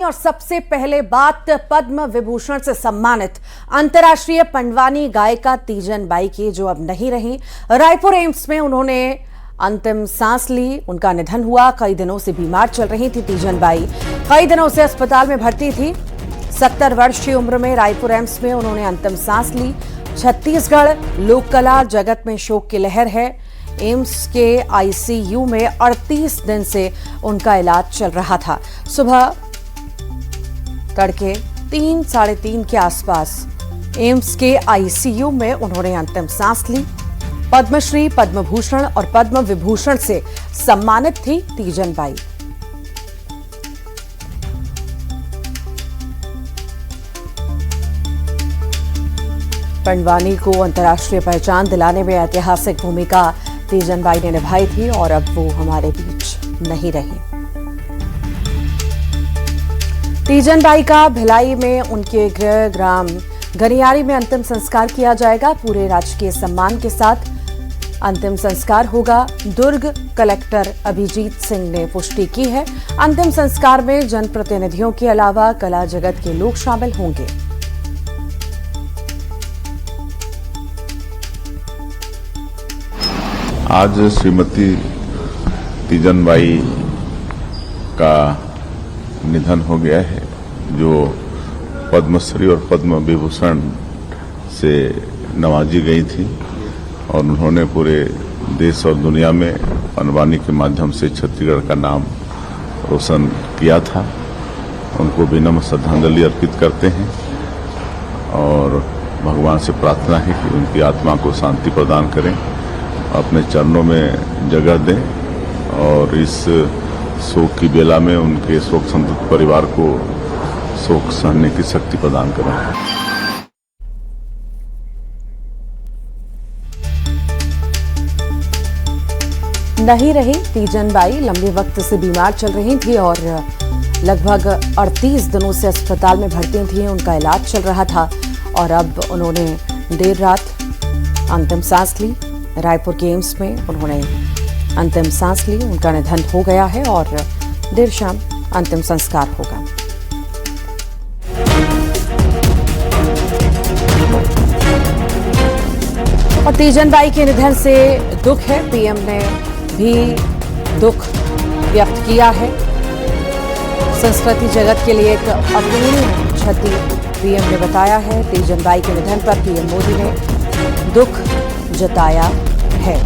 और सबसे पहले बात पद्म विभूषण से सम्मानित अंतर्राष्ट्रीय पंडवानी गायिका तीजन बाई की, जो अब नहीं रही। रायपुर एम्स में उन्होंने अंतिम सांस ली। उनका निधन हुआ। कई दिनों से बीमार चल रही थी तीजन बाई। कई दिनों से अस्पताल में भर्ती थी। 70 वर्ष की उम्र में रायपुर एम्स में उन्होंने अंतिम सांस ली। छत्तीसगढ़ लोक कला जगत में शोक की लहर है। एम्स के आईसीयू में 38 दिन से उनका इलाज चल रहा था। सुबह तड़के 3, साढ़े 3 के आसपास एम्स के आईसीयू में उन्होंने अंतिम सांस ली। पद्मश्री, पद्म भूषण और पद्म विभूषण से सम्मानित थी तीजन बाई। पंडवानी को अंतर्राष्ट्रीय पहचान दिलाने में ऐतिहासिक भूमिका तीजन बाई ने निभाई थी और अब वो हमारे बीच नहीं रही। तीजन बाई का भिलाई में उनके गृह ग्राम गनियारी में अंतिम संस्कार किया जाएगा। पूरे राजकीय सम्मान के साथ अंतिम संस्कार होगा। दुर्ग कलेक्टर अभिजीत सिंह ने पुष्टि की है। अंतिम संस्कार में जनप्रतिनिधियों के अलावा कला जगत के लोग शामिल होंगे। आज श्रीमती तीजन बाई का निधन हो गया है, जो पद्मश्री और पद्म विभूषण से नवाजी गई थी और उन्होंने पूरे देश और दुनिया में पंडवानी के माध्यम से छत्तीसगढ़ का नाम रोशन किया था। उनको विनम्र श्रद्धांजलि अर्पित करते हैं और भगवान से प्रार्थना है कि उनकी आत्मा को शांति प्रदान करें, अपने चरणों में जगह दें और इस शोक की बेला में उनके शोक संतप्त परिवार को शोक सहने की शक्ति प्रदान करें। नहीं रही तीजन बाई। लंबे वक्त से बीमार चल रही थी और लगभग 38 दिनों से अस्पताल में भर्ती थी। उनका इलाज चल रहा था और अब उन्होंने देर रात अंतिम सांस ली। रायपुर के एम्स में उन्होंने अंतिम सांस ली। उनका निधन हो गया है और देर शाम अंतिम संस्कार होगा। और तीजन बाई के निधन से दुख है। पीएम ने भी दुख व्यक्त किया है। संस्कृति जगत के लिए एक अपूर्णीय क्षति पीएम ने बताया है। तीजन बाई के निधन पर पीएम मोदी ने दुख जताया है।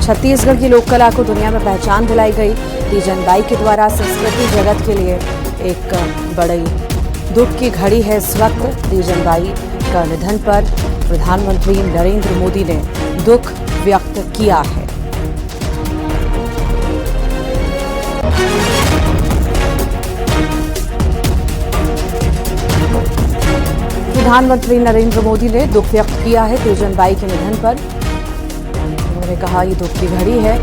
छत्तीसगढ़ की लोक कला को दुनिया में पहचान दिलाई गई तीजन बाई के द्वारा। संस्कृति जगत के लिए एक बड़ी दुख की घड़ी है इस वक्त। तीजन बाई का निधन पर प्रधानमंत्री नरेंद्र मोदी ने दुख व्यक्त किया है। प्रधानमंत्री नरेंद्र मोदी ने दुख व्यक्त किया है तीजन बाई के निधन पर। उन्होंने कहा ये दुख की घड़ी है।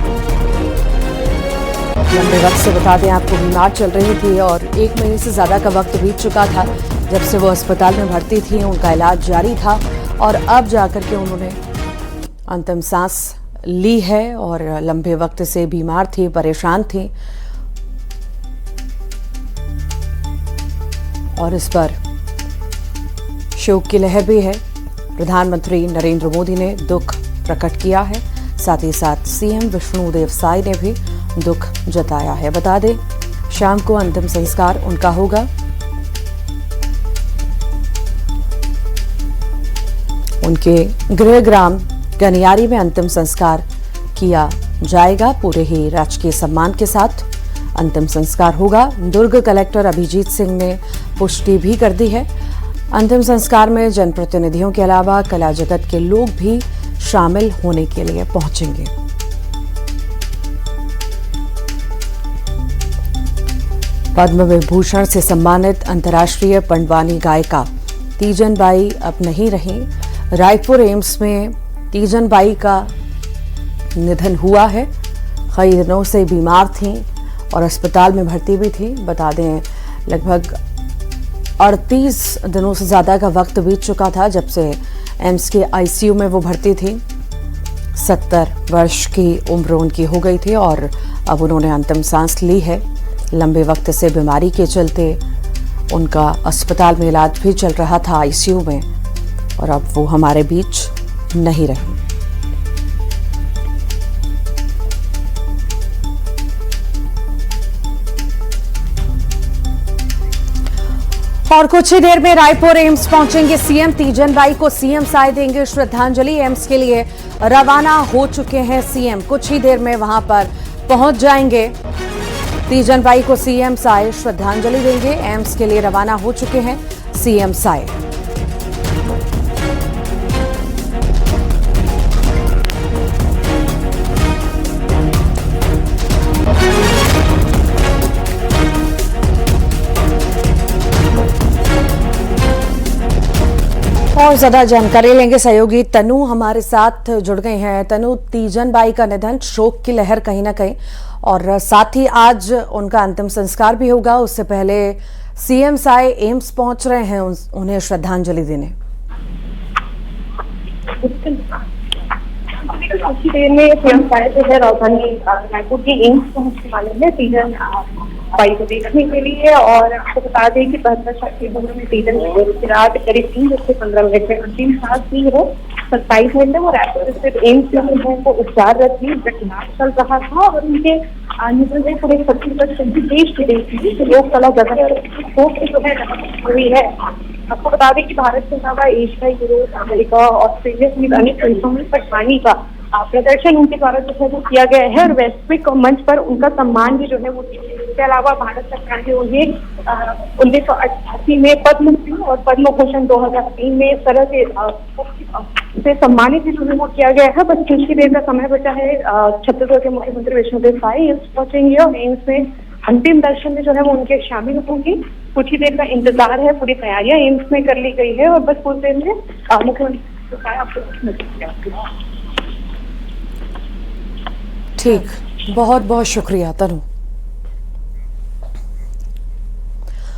लंबे वक्त से बता दें आपको बीमार चल रही थी और 1 महीने से ज्यादा का वक्त बीत चुका था जब से वो अस्पताल में भर्ती थी। उनका इलाज जारी था और अब जाकर के उन्होंने अंतिम सांस ली है और लंबे वक्त से बीमार थी, परेशान थी और इस पर शोक की लहर भी है। प्रधानमंत्री नरेंद्र मोदी ने दुख प्रकट किया है। साथ ही साथ सीएम विष्णुदेव साय ने भी दुख जताया है। बता दें शाम को अंतिम संस्कार उनका होगा। उनके गृह ग्राम गनियारी में अंतिम संस्कार किया जाएगा। पूरे ही राजकीय सम्मान के साथ अंतिम संस्कार होगा। दुर्ग कलेक्टर अभिजीत सिंह ने पुष्टि भी कर दी है। अंतिम संस्कार में जनप्रतिनिधियों के अलावा कला जगत के लोग भी शामिल होने के लिए पहुंचेंगे। पद्म विभूषण से सम्मानित अंतर्राष्ट्रीय पंडवानी गायिका तीजन बाई अब नहीं रही। रायपुर एम्स में तीजन बाई का निधन हुआ है। कई दिनों से बीमार थीं और अस्पताल में भर्ती भी थी। बता दें लगभग 38 दिनों से ज़्यादा का वक्त बीत चुका था जब से एम्स के आईसीयू में वो भर्ती थी। 70 वर्ष की उम्र उनकी हो गई थी और अब उन्होंने अंतिम सांस ली है। लंबे वक्त से बीमारी के चलते उनका अस्पताल में इलाज भी चल रहा था आईसीयू में, और अब वो हमारे बीच नहीं रहे। और कुछ ही देर में रायपुर एम्स पहुंचेंगे सीएम। तीजन बाई को सीएम साय देंगे श्रद्धांजलि। एम्स के लिए रवाना हो चुके हैं सीएम, कुछ ही देर में वहां पर पहुंच जाएंगे। तीजन बाई को सीएम साय श्रद्धांजलि देंगे। एम्स के लिए रवाना हो चुके हैं सीएम साय। और ज्यादा जानकारी लेंगे, सहयोगी तनु हमारे साथ जुड़ गए हैं। तनु, तीजन बाई का निधन, शोक की लहर कहीं ना कहीं, और साथ ही आज उनका अंतिम संस्कार भी होगा। उससे पहले सीएम साय एम्स पहुंच रहे हैं उन्हें श्रद्धांजलि देने। कुछ देर में सीएम साय जो है राजधानी रायपुर के एम्स पहुंचने वाले हैं तीजन बाई को देखने के लिए। और आपको बता दें कि 72 साल की उम्र में तीजन की रात करीब 3:15 में अंतिम सांस ली है। 27 मिनट में वो रायपुर स्थित एम्स में वो उपचाररत थी, इलाज चल रहा था। और उनके निधन में पूरे 25% देश विदेश लोक कला जगत जो है हुई है। आपको बता दें कि भारत के अलावा एशिया, यूरोप, अमेरिका, ऑस्ट्रेलिया सहित अनेक देशों में पटवानी का प्रदर्शन उनके द्वारा जो है वो किया गया है, और वैश्विक मंच पर उनका सम्मान भी जो है वो। इसके अलावा भारत सरकार ने उन्हें 1988 में पद्मश्री और पद्म भूषण 2003 में इस तरह से सम्मानित भी जो है वो किया गया है। बस कुछ ही देर का समय बचा है। छत्तीसगढ़ के मुख्यमंत्री विष्णुदेव साय एम्स पहुंचेंगे और एम्स में अंतिम दर्शन में जो है वो उनके शामिल होंगे। कुछ ही देर का इंतजार है, पूरी तैयारियां एम्स में कर ली गई है, और बस कुछ देर में मुख्यमंत्री साय आपको। ठीक, बहुत बहुत शुक्रिया तनु।